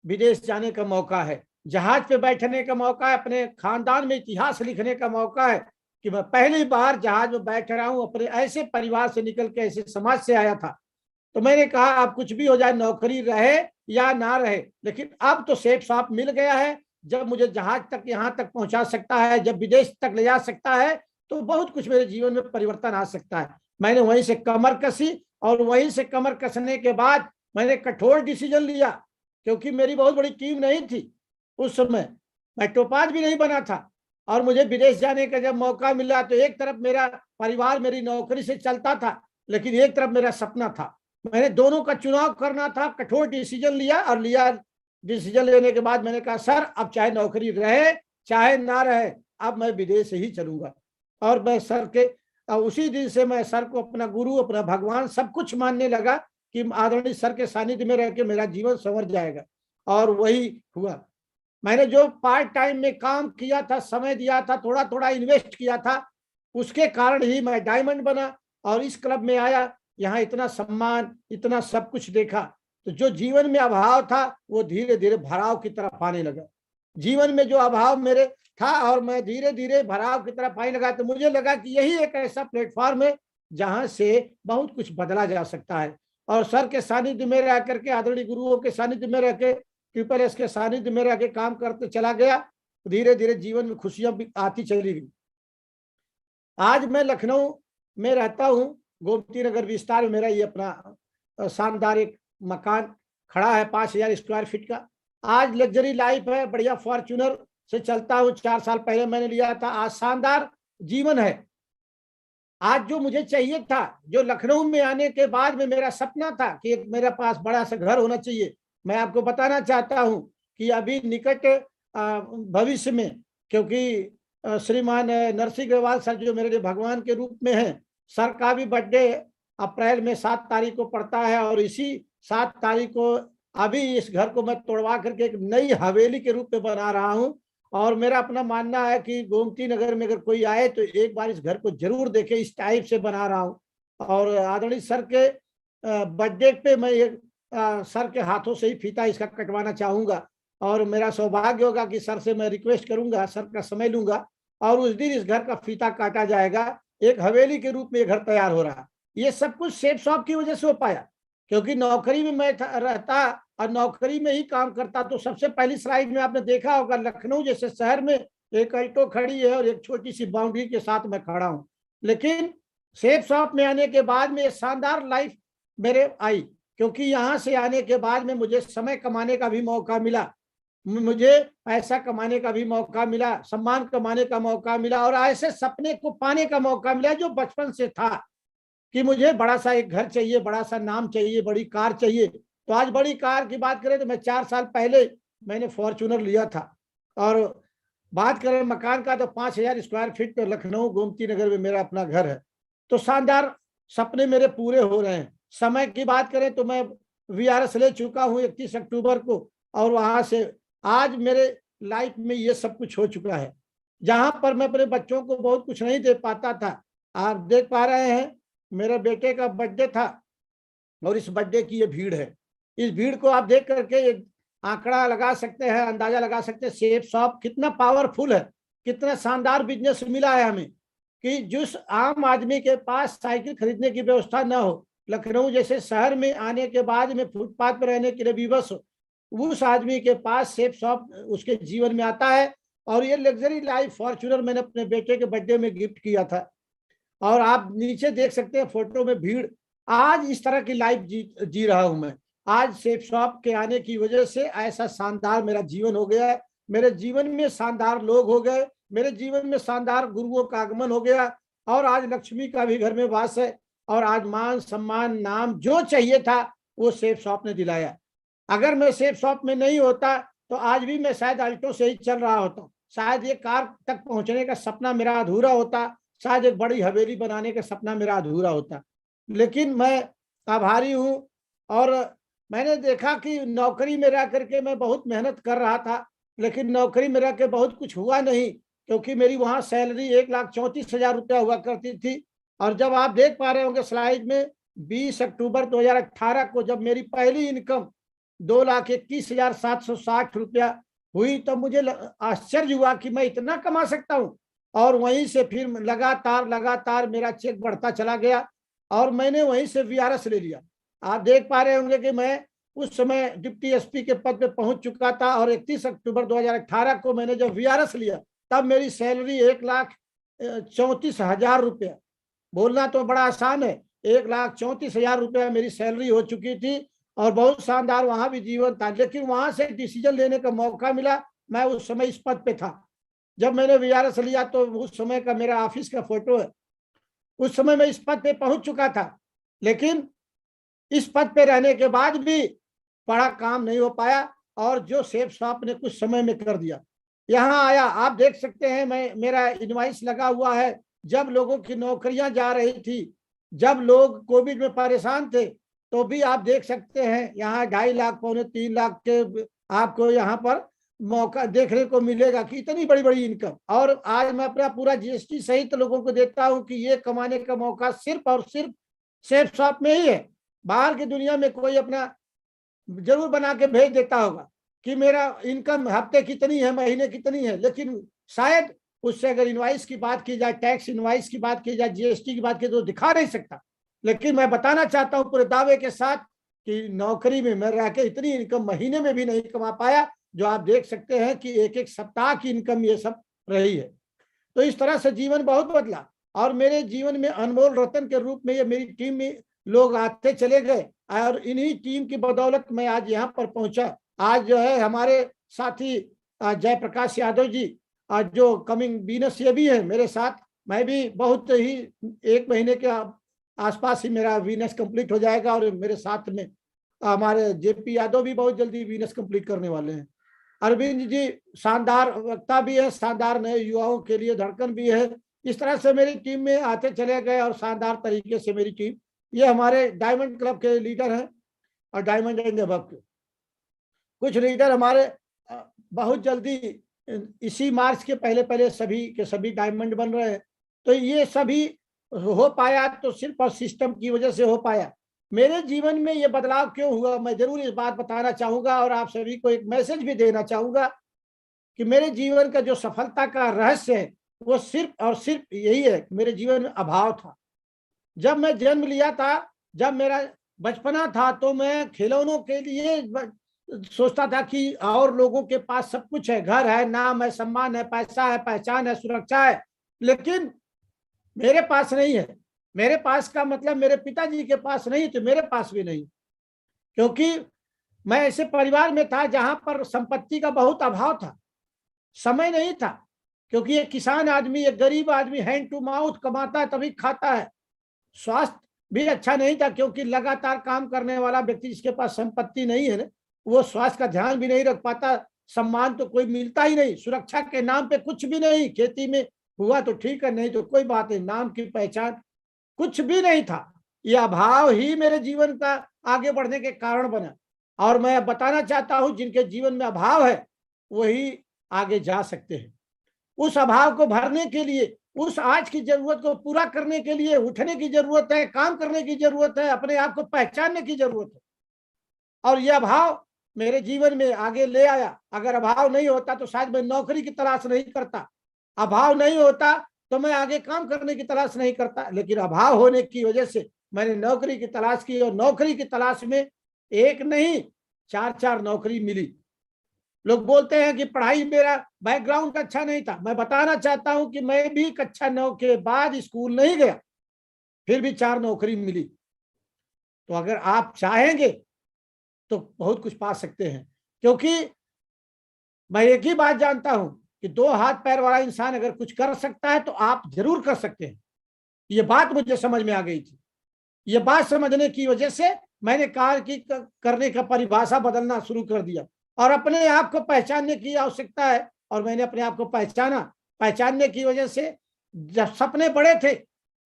विदेश जाने का मौका है, जहाज पे बैठने का मौका है, अपने खानदान में इतिहास लिखने का मौका है कि मैं पहली बार जहाज में बैठ रहा हूं, अपने ऐसे परिवार से निकल के ऐसे समाज से आया था। तो मैंने कहा अब कुछ भी हो जाए, नौकरी रहे या ना रहे, लेकिन अब तो सेफ साफ मिल गया है। जब मुझे जहाज तक यहाँ तक पहुंचा सकता है, जब विदेश तक ले जा सकता है, तो बहुत कुछ मेरे जीवन में परिवर्तन आ सकता है। मैंने वहीं से कमर कसी, और वहीं से कमर कसने के बाद मैंने कठोर डिसीजन लिया, क्योंकि मेरी बहुत बड़ी टीम नहीं थी उस समय, मैं टोपाज भी नहीं बना था, और मुझे विदेश जाने का जब मौका मिला तो एक तरफ मेरा परिवार मेरी नौकरी से चलता था, लेकिन एक तरफ मेरा सपना था। मैंने दोनों का चुनाव करना था, कठोर डिसीजन लिया, और डिसीजन लेने के बाद मैंने कहा सर अब चाहे नौकरी रहे चाहे ना रहे, अब मैं विदेश ही चलूंगा। और मैं सर के उसी दिन से मैं सर को अपना गुरु, अपना भगवान सब कुछ मानने लगा कि आदरणीय सर के सानिध्य में रह के मेरा जीवन संवर जाएगा, और वही हुआ। मैंने जो पार्ट टाइम में काम किया था, समय दिया था, थोड़ा थोड़ा इन्वेस्ट किया था, उसके कारण ही मैं डायमंड बना और इस क्लब में आया। यहाँ इतना सम्मान, इतना सब कुछ देखा, तो जो जीवन में अभाव था वो धीरे धीरे भराव की तरफ आने लगा। जीवन में जो अभाव मेरे था और मैं धीरे धीरे भराव की तरफ आने लगा, तो मुझे लगा कि यही एक ऐसा प्लेटफॉर्म है जहां से बहुत कुछ बदला जा सकता है। और सर के सानिध्य में रह करके, आदरणीय गुरुओं के सानिध्य में रह के, ट्रिपल एस के सानिध्य में रह के काम करते चला गया, धीरे धीरे जीवन में खुशियां भी आती चली गई। आज मैं लखनऊ में रहता हूँ, गोमती नगर विस्तार में मेरा ये अपना शानदार एक मकान खड़ा है 5000 स्क्वायर फीट का। आज लग्जरी लाइफ है, बढ़िया फॉर्च्यूनर से चलता हूँ, 4 साल पहले मैंने लिया था। आज शानदार जीवन है। आज जो मुझे चाहिए था, जो लखनऊ में आने के बाद में मेरा सपना था कि एक मेरे पास बड़ा सा घर होना चाहिए, मैं आपको बताना चाहता हूं कि अभी निकट भविष्य में, क्योंकि श्रीमान नरसिंह ग्रेवाल सर जो मेरे लिए भगवान के रूप में हैं, सर का भी बर्थडे अप्रैल में 7 तारीख को पड़ता है, और इसी 7 तारीख को अभी इस घर को मैं तोड़वा करके एक नई हवेली के रूप में बना रहा हूं। और मेरा अपना मानना है कि गोमती नगर में अगर कोई आए तो एक बार इस घर को जरूर देखे, इस टाइप से बना रहा हूं। और आदरणीय सर के बर्थडे पे मैं सर के हाथों से ही फीता इसका कटवाना चाहूंगा, और मेरा सौभाग्य होगा कि सर से मैं रिक्वेस्ट करूंगा, सर का समय लूंगा, और उस दिन इस घर का फीता काटा जाएगा। एक हवेली के रूप में ये घर तैयार हो रहा। ये सब कुछ सेफ शॉप की वजह से हो पाया, क्योंकि नौकरी में मैं रहता और नौकरी में ही काम करता। तो सबसे पहली स्लाइड में आपने देखा होगा, लखनऊ जैसे शहर में एक अल्टो खड़ी है और एक छोटी सी बाउंड्री के साथ मैं खड़ा हूं। लेकिन सेफ शॉप में आने के बाद में शानदार लाइफ मेरे आई, क्योंकि यहाँ से आने के बाद में मुझे समय कमाने का भी मौका मिला, मुझे पैसा कमाने का भी मौका मिला, सम्मान कमाने का मौका मिला, और ऐसे सपने को पाने का मौका मिला जो बचपन से था कि मुझे बड़ा सा एक घर चाहिए, बड़ा सा नाम चाहिए, बड़ी कार चाहिए। तो आज बड़ी कार की बात करें तो मैं 4 साल पहले मैंने फॉर्च्यूनर लिया था। और बात करें मकान का तो 5000 स्क्वायर फीट पे लखनऊ गोमती नगर में मेरा अपना घर है। तो शानदार सपने मेरे पूरे हो रहे हैं। समय की बात करें तो मैं VRS ले चुका हूँ 31 अक्टूबर को, और वहां से आज मेरे लाइफ में ये सब कुछ हो चुका है। जहां पर मैं अपने बच्चों को बहुत कुछ नहीं दे पाता था, आप देख पा रहे हैं मेरे बेटे का बर्थडे था, और इस बर्थडे की ये भीड़ है। इस भीड़ को आप देख करके आंकड़ा लगा सकते हैं, अंदाजा लगा सकते हैं सेफ शॉप कितना पावरफुल है, कितना शानदार बिजनेस मिला है हमें, कि जिस आम आदमी के पास साइकिल खरीदने की व्यवस्था न हो, लखनऊ जैसे शहर में आने के बाद में फुटपाथ पर रहने के लिए विवश हो, उस आदमी के पास सेफ शॉप उसके जीवन में आता है। और ये लग्जरी लाइफ फॉर्च्यूनर मैंने अपने बेटे के बर्थडे में गिफ्ट किया था। और आप नीचे देख सकते हैं फोटो में भीड़। आज इस तरह की लाइफ जी रहा हूं मैं। आज सेफ शॉप के आने की वजह से ऐसा शानदार मेरा जीवन हो गया है। मेरे जीवन में शानदार लोग हो गए, मेरे जीवन में शानदार गुरुओं का आगमन हो गया, और आज लक्ष्मी का भी घर में वास है, और आज मान सम्मान नाम जो चाहिए था वो सेफ शॉप ने दिलाया। अगर मैं सेफ शॉप में नहीं होता तो आज भी मैं शायद अल्टो से ही चल रहा होता, शायद ये कार तक पहुंचने का सपना मेरा अधूरा होता, शायद एक बड़ी हवेली बनाने का सपना मेरा अधूरा होता। लेकिन मैं आभारी हूँ, और मैंने देखा कि नौकरी में रह करके मैं बहुत मेहनत कर रहा था, लेकिन नौकरी में रह के बहुत कुछ हुआ नहीं, क्योंकि मेरी वहां सैलरी 1,34,000 रुपया हुआ करती थी। और जब आप देख पा रहे होंगे स्लाइड में, 20 अक्टूबर 2018 को जब मेरी पहली इनकम 2,21,760 रुपया हुई, तो मुझे आश्चर्य हुआ कि मैं इतना कमा सकता हूँ। और वहीं से फिर लगातार मेरा चेक बढ़ता चला गया, और मैंने वहीं से वीआरएस ले लिया। आप देख पा रहे होंगे कि मैं उस समय डिप्टी एसपी के पद पे पहुंच चुका था, और 31 अक्टूबर 2018 को मैंने जब वीआरएस लिया तब मेरी सैलरी 1,34,000 रुपया, बोलना तो बड़ा आसान है, 1,34,000 रुपया मेरी सैलरी हो चुकी थी, और बहुत शानदार वहां भी जीवन था। लेकिन वहां से डिसीजन लेने का मौका मिला। मैं उस समय इस पद पे था, जब मैंने वीआरएस लिया तो उस समय का मेरा ऑफिस का फोटो है। उस समय मैं इस पद पे पहुंच चुका था, लेकिन इस पद पे रहने के बाद भी बड़ा काम नहीं हो पाया, और जो सेफ शॉप ने कुछ समय में कर दिया। यहाँ आया, आप देख सकते हैं, मेरा इनवाइस लगा हुआ है। जब लोगों की नौकरियां जा रही थी, जब लोग कोविड में परेशान थे, तो भी आप देख सकते हैं यहाँ 2.5 लाख पौने 3 लाख के आपको यहाँ पर मौका देखने को मिलेगा कि इतनी बड़ी बड़ी इनकम। और आज मैं अपना पूरा जीएसटी सहित लोगों को देता हूँ कि ये कमाने का मौका सिर्फ और सिर्फ सेफ शॉप में ही है। बाहर की दुनिया में कोई अपना जरूर बना के भेज देता होगा कि मेरा इनकम हफ्ते कितनी है, महीने कितनी है, लेकिन शायद उससे अगर इनवाइस की बात की जाए, टैक्स इनवाइस की बात की जाए, जीएसटी की बात की तो दिखा नहीं सकता। लेकिन मैं बताना चाहता हूं पूरे दावे के साथ कि नौकरी में मैं रह के इतनी इनकम महीने में भी नहीं कमा पाया, जो आप देख सकते हैं कि एक एक सप्ताह की इनकम ये सब रही है। तो इस तरह से जीवन बहुत बदला, और मेरे जीवन में अनमोल रतन के रूप में ये मेरी टीम में लोग आते चले गए, और इन्हीं टीम की बदौलत मैं आज यहाँ पर पहुंचा। आज जो है हमारे साथी जयप्रकाश यादव जी, आज जो कमिंग बीनस ये भी है मेरे साथ। मैं भी बहुत ही 1 महीने के आसपास ही मेरा वीनस कंप्लीट हो जाएगा, और मेरे साथ में हमारे जेपी यादव भी बहुत जल्दी वीनस कंप्लीट करने वाले हैं। अरविंद जी शानदार वक्ता भी है, शानदार नए युवाओं के लिए धड़कन भी है। इस तरह से मेरी टीम में आते चले गए, और शानदार तरीके से मेरी टीम, ये हमारे डायमंड क्लब के लीडर हैं, और डायमंड एंड अबव के कुछ लीडर हमारे बहुत जल्दी इसी मार्च के पहले सभी के सभी डायमंड बन रहे हैं। तो ये सभी हो पाया तो सिर्फ और सिस्टम की वजह से हो पाया। मेरे जीवन में ये बदलाव क्यों हुआ, मैं जरूर इस बात बताना चाहूंगा, और आप सभी को एक मैसेज भी देना चाहूंगा कि मेरे जीवन का जो सफलता का रहस्य है वो सिर्फ और सिर्फ यही है, मेरे जीवन में अभाव था। जब मैं जन्म लिया था, जब मेरा बचपना था, तो मैं खिलौनों के लिए सोचता था कि और लोगों के पास सब कुछ है, घर है, नाम है, सम्मान है, पैसा है, पहचान है, सुरक्षा है, लेकिन मेरे पास नहीं है। मेरे पास का मतलब मेरे पिताजी के पास नहीं तो मेरे पास भी नहीं, क्योंकि मैं ऐसे परिवार में था जहां पर संपत्ति का बहुत अभाव था, समय नहीं था, क्योंकि एक किसान आदमी, एक गरीब आदमी हैंड टू माउथ कमाता है तभी खाता है। स्वास्थ्य भी अच्छा नहीं था, क्योंकि लगातार काम करने वाला व्यक्ति जिसके पास संपत्ति नहीं है ना, वो स्वास्थ्य का ध्यान भी नहीं रख पाता। सम्मान तो कोई मिलता ही नहीं, सुरक्षा के नाम पे कुछ भी नहीं, खेती में हुआ तो ठीक है, नहीं तो कोई बात नहीं, नाम की पहचान कुछ भी नहीं था। यह अभाव ही मेरे जीवन का आगे बढ़ने के कारण बना, और मैं बताना चाहता हूं जिनके जीवन में अभाव है वही आगे जा सकते हैं। उस अभाव को भरने के लिए, उस आज की जरूरत को पूरा करने के लिए उठने की जरूरत है, काम करने की जरूरत है, अपने आप को पहचानने की जरूरत है, और यह अभाव मेरे जीवन में आगे ले आया। अगर अभाव नहीं होता तो शायद मैं नौकरी की तलाश नहीं करता, अभाव नहीं होता तो मैं आगे काम करने की तलाश नहीं करता, लेकिन अभाव होने की वजह से मैंने नौकरी की तलाश की, और नौकरी की तलाश में एक नहीं 4 नौकरी मिली। लोग बोलते हैं कि पढ़ाई मेरा बैकग्राउंड अच्छा नहीं था, मैं बताना चाहता हूं कि मैं भी कक्षा 9 के बाद स्कूल नहीं गया, फिर भी 4 नौकरी मिली। तो अगर आप चाहेंगे तो बहुत कुछ पा सकते हैं। क्योंकि मैं एक ही बात जानता हूं कि 2 हाथ पैर वाला इंसान अगर कुछ कर सकता है तो आप जरूर कर सकते हैं। ये बात मुझे समझ में आ गई थी। ये बात समझने की वजह से मैंने कहा कि करने का परिभाषा बदलना शुरू कर दिया और अपने आप को पहचानने की आवश्यकता है। और मैंने अपने आप को पहचाना। पहचानने की वजह से जब सपने बड़े थे,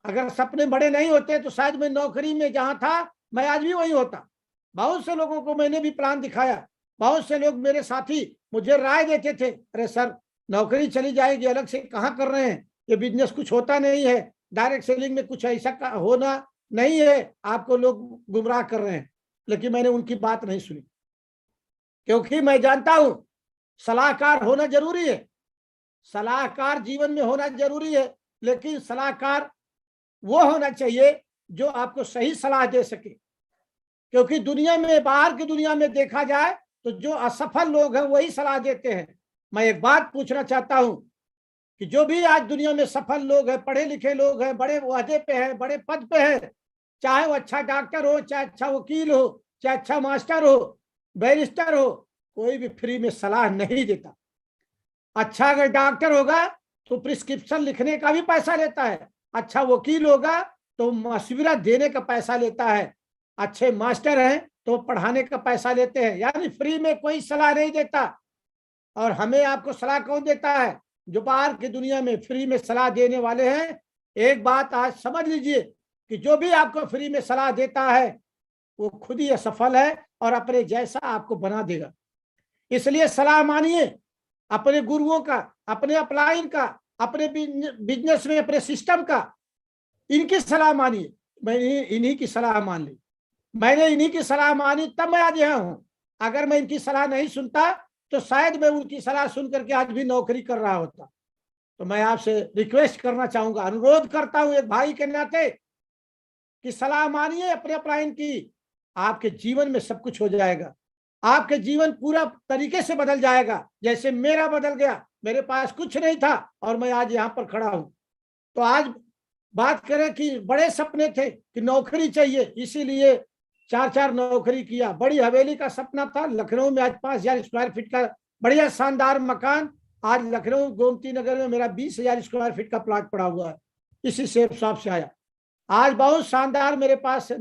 अगर सपने बड़े नहीं होते तो शायद मैं नौकरी में जहां था मैं आज भी वही होता। बहुत से लोगों को मैंने भी प्लान दिखाया। बहुत से लोग मेरे साथी मुझे राय देते थे, अरे सर नौकरी चली जाएगी, अलग से कहाँ कर रहे हैं, ये बिजनेस कुछ होता नहीं है, डायरेक्ट सेलिंग में कुछ ऐसा होना नहीं है, आपको लोग गुमराह कर रहे हैं। लेकिन मैंने उनकी बात नहीं सुनी, क्योंकि मैं जानता हूं सलाहकार होना जरूरी है, सलाहकार जीवन में होना जरूरी है। लेकिन सलाहकार वो होना चाहिए जो आपको सही सलाह दे सके। क्योंकि दुनिया में, बाहर की दुनिया में देखा जाए तो जो असफल लोग हैं वही सलाह देते हैं। मैं एक बात पूछना चाहता हूं कि जो भी आज दुनिया में सफल लोग हैं, पढ़े लिखे लोग हैं, बड़े ओहदे पे हैं, बड़े पद पे हैं, चाहे वो अच्छा डॉक्टर हो, चाहे अच्छा वकील हो, चाहे अच्छा मास्टर हो, बैरिस्टर हो, कोई भी फ्री में सलाह नहीं देता। अच्छा अगर डॉक्टर होगा तो प्रिस्क्रिप्शन लिखने का भी पैसा लेता है, अच्छा वकील होगा तो मशविरा देने का पैसा लेता है, अच्छे मास्टर हैं तो पढ़ाने का पैसा लेते हैं। यानी फ्री में कोई सलाह नहीं देता। और हमें आपको सलाह कौन देता है? जो बाहर की दुनिया में फ्री में सलाह देने वाले हैं। एक बात आज समझ लीजिए कि जो भी आपको फ्री में सलाह देता है वो खुद ही असफल है और अपने जैसा आपको बना देगा। इसलिए सलाह मानिए अपने गुरुओं का, अपने अपलाइन का, अपने बिजनेस में अपने सिस्टम का, इनकी सलाह मानिए। मैंने इन्हीं की सलाह मान ली, मैंने इन्हीं की सलाह मानी, तब मैं आज यहाँ हूं। अगर मैं इनकी सलाह नहीं सुनता तो शायद मैं उनकी सलाह सुन करके आज भी नौकरी कर रहा होता। तो मैं आपसे रिक्वेस्ट करना चाहूंगा, अनुरोध करता हूं एक भाई के नाते कि सलाह मानिए अपने अपलाइन की। आपके जीवन में सब कुछ हो जाएगा, आपके जीवन पूरा तरीके से बदल जाएगा, जैसे मेरा बदल गया। मेरे पास कुछ नहीं था और मैं आज यहाँ पर खड़ा हूं। तो आज बात करें कि बड़े सपने थे कि नौकरी चाहिए, इसीलिए 4-4 नौकरी किया। बड़ी हवेली का सपना था, लखनऊ में आज 5,000 स्क्वायर फीट का बढ़िया शानदार मकान। आज लखनऊ गोमती नगर में मेरा 20,000 स्क्वायर फीट का प्लॉट पड़ा हुआ है, इसी शेप शॉप से आया। आज बहुत शानदार मेरे पास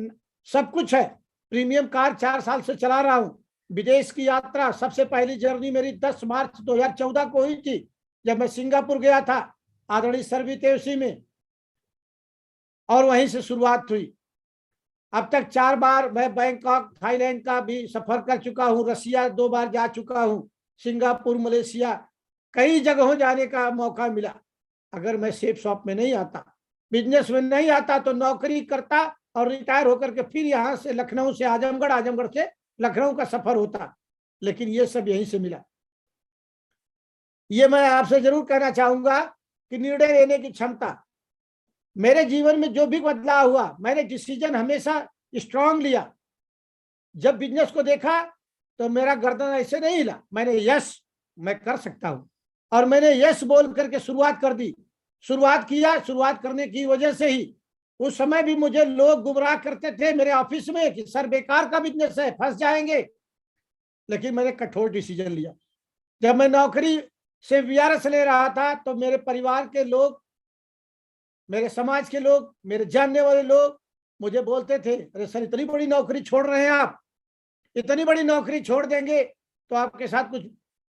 सब कुछ है। प्रीमियम कार 4 साल से चला रहा हूँ। विदेश की यात्रा, सबसे पहली जर्नी मेरी 10 मार्च 2014 को हुई थी, जब मैं सिंगापुर गया था, आदरणीय सर भी थे उसी में, और वहीं से शुरुआत हुई। अब तक 4 बार मैं बैंकॉक, थाईलैंड का भी सफर कर चुका हूँ, रसिया 2 बार जा चुका हूँ, सिंगापुर, मलेशिया, कई जगहों जाने का मौका मिला। अगर मैं सेफ शॉप में नहीं आता, बिजनेस में नहीं आता, तो नौकरी करता और रिटायर होकर के फिर यहाँ से लखनऊ से आजमगढ़, आजमगढ़ से लखनऊ का सफर होता। लेकिन ये सब यहीं से मिला। ये मैं आपसे जरूर कहना चाहूंगा कि निर्णय लेने की क्षमता, मेरे जीवन में जो भी बदलाव हुआ, मैंने डिसीजन हमेशा स्ट्रांग लिया। जब बिजनेस को देखा तो मेरा गर्दन ऐसे नहीं हिला, मैंने यस मैं कर सकता हूं, और मैंने यस बोल करके शुरुआत कर दी। शुरुआत किया, शुरुआत करने की वजह से ही उस समय भी मुझे लोग गुमराह करते थे मेरे ऑफिस में कि सर बेकार का बिजनेस है, फंस जाएंगे। लेकिन मैंने कठोर डिसीजन लिया। जब मैं नौकरी से वीआरएस ले रहा था तो मेरे परिवार के लोग, मेरे समाज के लोग, मेरे जानने वाले लोग मुझे बोलते थे, अरे सर इतनी बड़ी नौकरी छोड़ रहे हैं आप, इतनी बड़ी नौकरी छोड़ देंगे तो आपके साथ कुछ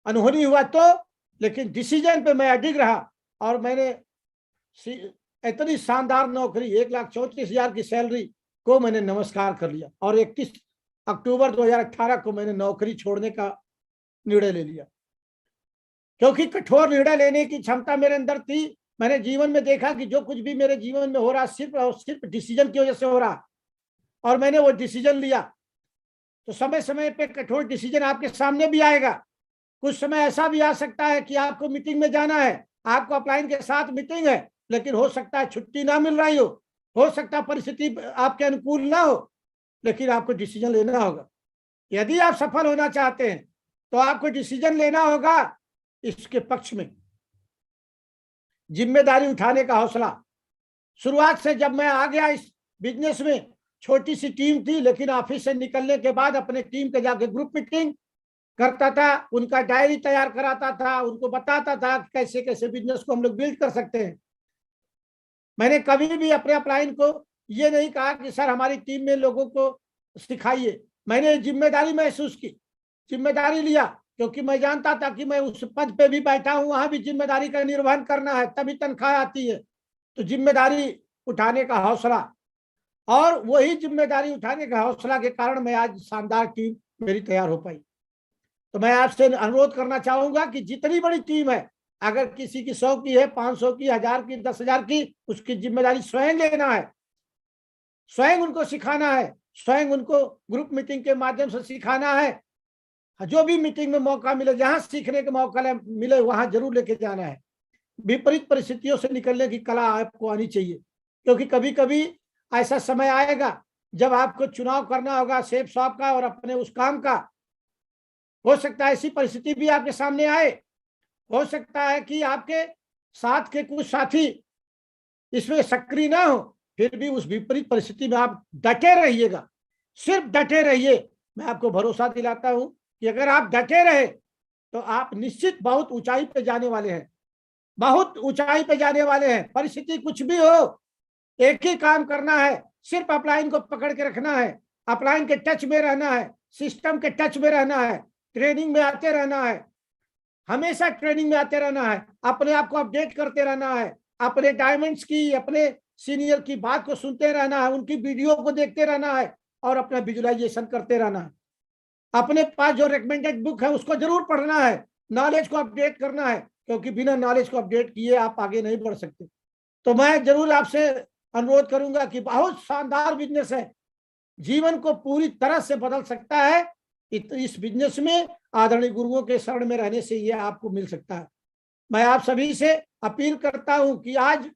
अनहोनी हुआ तो। लेकिन डिसीजन पे मैं अडिग रहा और मैंने इतनी शानदार नौकरी, 1,34,000 की सैलरी को मैंने नमस्कार कर लिया और 31 अक्टूबर 2018 को मैंने नौकरी छोड़ने का निर्णय ले लिया। क्योंकि कठोर निर्णय लेने की क्षमता मेरे अंदर थी। मैंने जीवन में देखा कि जो कुछ भी मेरे जीवन में हो रहा सिर्फ और सिर्फ डिसीजन की वजह से हो रहा, और मैंने वो डिसीजन लिया। तो समय समय पे कठोर डिसीजन आपके सामने भी आएगा। कुछ समय ऐसा भी आ सकता है कि आपको मीटिंग में जाना है, आपको अपलाइन के साथ मीटिंग है, लेकिन हो सकता है छुट्टी ना मिल रही हो सकता है परिस्थिति आपके अनुकूल ना हो, लेकिन आपको डिसीजन लेना होगा। यदि आप सफल होना चाहते हैं तो आपको डिसीजन लेना होगा इसके पक्ष में, जिम्मेदारी उठाने का हौसला। शुरुआत से जब मैं आ गया इस बिजनेस में, छोटी सी टीम थी, लेकिन ऑफिस से निकलने के बाद अपने टीम के जाके ग्रुप मीटिंग करता था, उनका डायरी तैयार कराता था, उनको बताता था कैसे कैसे बिजनेस को हम लोग बिल्ड कर सकते हैं। मैंने कभी भी अपने अपलाइन को ये नहीं कहा कि सर हमारी टीम में लोगों को सिखाइए। मैंने जिम्मेदारी महसूस की, जिम्मेदारी लिया, क्योंकि मैं जानता था कि मैं उस पद पे भी बैठा हूं, वहां भी जिम्मेदारी का निर्वहन करना है, तभी तनख्वाह आती है। तो जिम्मेदारी उठाने का हौसला, और वही जिम्मेदारी उठाने का हौसला के कारण मैं आज शानदार टीम मेरी तैयार हो पाई। तो मैं आपसे अनुरोध करना चाहूंगा कि जितनी बड़ी टीम है, अगर किसी की 100 की है, 500 की, 1000 की, 10,000 की, उसकी जिम्मेदारी स्वयं लेना है, स्वयं उनको सिखाना है, स्वयं उनको ग्रुप मीटिंग के माध्यम से सिखाना है। जो भी मीटिंग में मौका मिले, जहां सीखने का मौका मिले, वहां जरूर लेके जाना है। विपरीत परिस्थितियों से निकलने की कला आपको आनी चाहिए, क्योंकि कभी कभी ऐसा समय आएगा जब आपको चुनाव करना होगा सेफ शॉप का और अपने उस काम का। हो सकता है ऐसी परिस्थिति भी आपके सामने आए, हो सकता है कि आपके साथ के कुछ साथी इसमें सक्रिय ना हो, फिर भी उस विपरीत परिस्थिति में आप डटे रहिएगा, सिर्फ डटे रहिए। मैं आपको भरोसा दिलाता हूं कि अगर आप डटे रहे तो आप निश्चित बहुत ऊंचाई पे जाने वाले हैं, बहुत ऊंचाई पे जाने वाले हैं। परिस्थिति कुछ भी हो, एक ही काम करना है, सिर्फ अपलाइन को पकड़ के रखना है, अपलाइन के टच में रहना है, सिस्टम के टच में रहना है, ट्रेनिंग में आते रहना है, हमेशा ट्रेनिंग में आते रहना है, अपने आप को अपडेट करते रहना है, अपने डायमंड्स की, अपने सीनियर की बात को सुनते रहना है, उनकी वीडियो को देखते रहना है और अपना विजुअलाइजेशन करते रहना है। अपने पास जो रिकमेंडेड बुक है उसको जरूर पढ़ना है, नॉलेज को अपडेट करना है, क्योंकि बिना नॉलेज को अपडेट किए आप आगे नहीं बढ़ सकते। तो मैं जरूर आपसे अनुरोध करूंगा कि बहुत शानदार बिजनेस है, जीवन को पूरी तरह से बदल सकता है। इस बिजनेस में आदरणीय गुरुओं के शरण में रहने से ये आपको मिल सकता है। मैं आप सभी से अपील करता हूं कि आज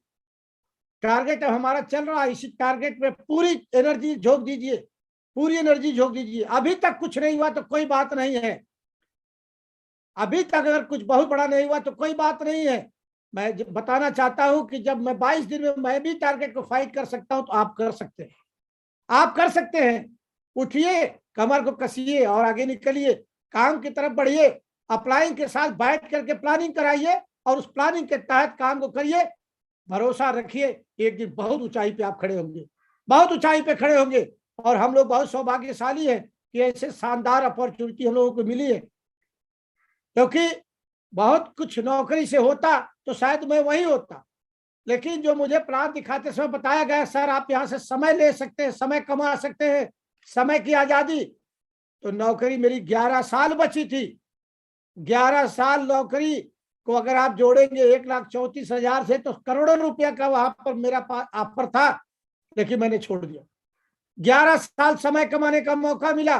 टारगेट हमारा चल रहा है, इसी टारगेट पे पूरी एनर्जी झोंक दीजिए, पूरी एनर्जी झोंक दीजिए। अभी तक कुछ नहीं हुआ तो कोई बात नहीं है, अभी तक अगर कुछ बहुत बड़ा नहीं हुआ तो कोई बात नहीं है। मैं बताना चाहता हूं कि जब मैं 22 दिन में मैं भी टारगेट को फाइट कर सकता हूं, तो आप कर सकते हैं, आप कर सकते हैं। उठिए, कमर को कसिए और आगे निकलिए, काम की तरफ बढ़िए, अपलाइन के साथ बैठ करके प्लानिंग कराइए और उस प्लानिंग के तहत काम को करिए। भरोसा रखिए, एक दिन बहुत ऊंचाई पे आप खड़े होंगे, बहुत ऊंचाई पे खड़े होंगे। और हम लोग बहुत सौभाग्यशाली हैं कि ऐसे शानदार अपॉर्चुनिटी हम लोगों को मिली है, क्योंकि बहुत कुछ नौकरी से होता तो शायद मैं वही होता, लेकिन जो मुझे प्लान दिखाते समय बताया गया, सर आप यहाँ से समय ले सकते हैं, समय कमा सकते हैं, समय की आजादी, तो नौकरी मेरी 11 साल बची थी। 11 साल नौकरी को अगर आप जोड़ेंगे 1,34,000 से, तो करोड़ों रुपया का वहां पर मेरा ऑफर था, लेकिन मैंने छोड़ दिया। 11 साल समय कमाने का मौका मिला,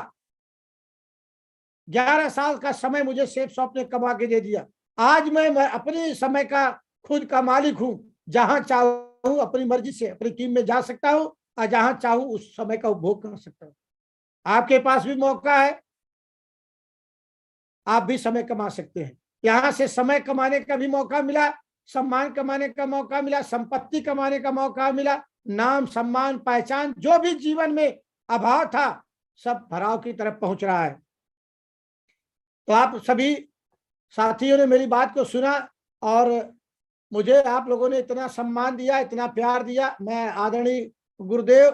11 साल का समय मुझे सेफ शॉप ने कमा के दे दिया। आज मैं अपने समय का खुद का मालिक हूं, जहां चाहूं अपनी मर्जी से अपनी टीम में जा सकता हूं और जहां चाहूं उस समय का उपभोग कर सकता हूं। आपके पास भी मौका है, आप भी समय कमा सकते हैं। यहां से समय कमाने का भी मौका मिला, सम्मान कमाने का मौका मिला, संपत्ति कमाने का मौका मिला, नाम सम्मान पहचान, जो भी जीवन में अभाव था सब भराव की तरफ पहुंच रहा है। तो आप सभी साथियों ने मेरी बात को सुना और मुझे आप लोगों ने इतना सम्मान दिया, इतना प्यार दिया। मैं आदरणीय गुरुदेव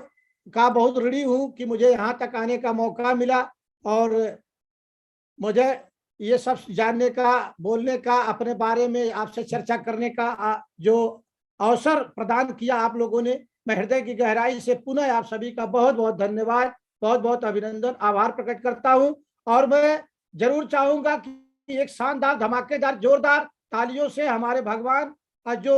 का बहुत ऋणी हूं कि मुझे यहाँ तक आने का मौका मिला और मुझे ये सब जानने का, बोलने का, अपने बारे में आपसे चर्चा करने का जो अवसर प्रदान किया आप लोगों ने, मैं हृदय की गहराई से पुनः आप सभी का बहुत बहुत धन्यवाद, बहुत बहुत अभिनंदन, आभार प्रकट करता हूं। और मैं जरूर चाहूंगा कि एक शानदार, धमाकेदार, जोरदार तालियों से हमारे भगवान जो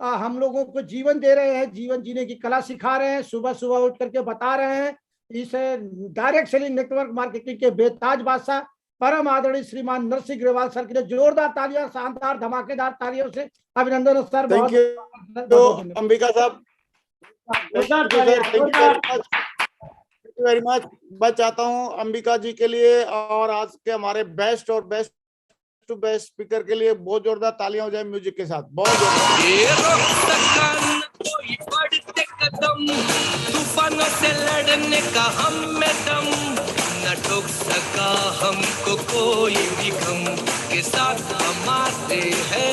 हम लोगों को जीवन दे रहे हैं, जीवन जीने की कला सिखा रहे हैं, सुबह सुबह उठ करके बता रहे हैं, इस डायरेक्ट सेलिंग नेटवर्क मार्केटिंग के बेताज बादशाह परम आदरणीय श्रीमान नरसिंह ग्रेवाल सर के लिए जोरदार तालियां, शानदार धमाकेदार तालियों से अभिनंदन सर।
थैंक यू अंबिका साहब, थैंक यू वेरी मच। मैं चाहता हूं अंबिका जी के लिए और आज के हमारे बेस्ट और बेस्ट टू बेस्ट स्पीकर के लिए बहुत जोरदार तालियां हो जाए म्यूजिक के साथ। बहुत
तूफानों से लड़ हम में दम, न ठोक सका हमको कोई भी गम, के साथ हमारे है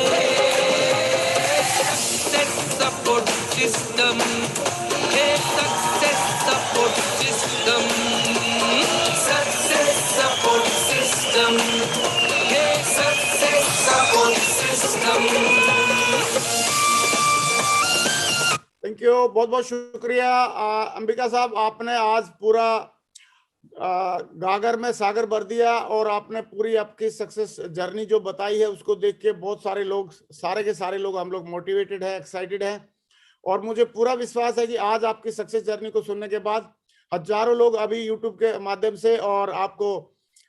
सक्सेस सपोर्ट सिस्टम, है success support system, success support system, है success support system.
Thank you, बहुत बहुत शुक्रिया अंबिका साहब, आपने आज पूरा गागर में सागर भर दिया और आपने पूरी आपकी सक्सेस जर्नी जो बताई है उसको देख के बहुत सारे लोग, सारे के सारे लोग, हम लोग मोटिवेटेड है, एक्साइटेड है। और मुझे पूरा विश्वास है कि आज आपकी सक्सेस जर्नी को सुनने के बाद हजारों लोग अभी यूट्यूब के माध्यम से और आपको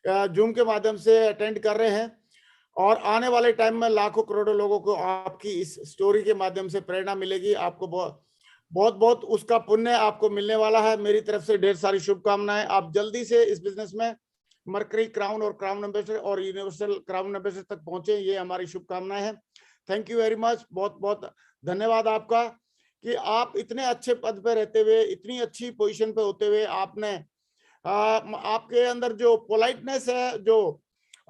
जूम के माध्यम से अटेंड कर रहे हैं, और आने वाले टाइम में लाखों करोड़ों लोगों को आपकी इस स्टोरी के माध्यम से प्रेरणा मिलेगी। आपको बहुत बहुत उसका पुण्य आपको मिलने वाला है। मेरी तरफ से ढेर सारी शुभकामनाएं। आप जल्दी से इस बिजनेस में मर्करी क्राउन और क्राउन एम्बेसडर और यूनिवर्सल क्राउन एम्बेसडर तक पहुंचे, ये हमारी शुभकामनाएं हैं। थैंक यू वेरी मच, बहुत बहुत धन्यवाद आपका कि आप इतने अच्छे पद पे रहते हुए, इतनी अच्छी पोजीशन पे होते हुए, आपने आपके अंदर जो पोलाइटनेस है, जो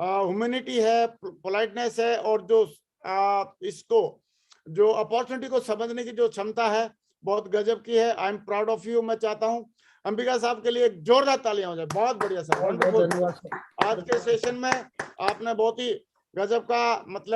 ह्यूमैनिटी है, पोलाइटनेस है, और जो इसको जो अपॉर्चुनिटी को समझने की जो क्षमता है, बहुत गजब की है। I am proud of you. मैं चाहता हूं अंबिका साहब के लिए एक जोरदार तालियां हो जाए। बहुत बढ़िया सर, वंडरफुल। आज के सेशन में आपने बहुत ही गजब का मतलब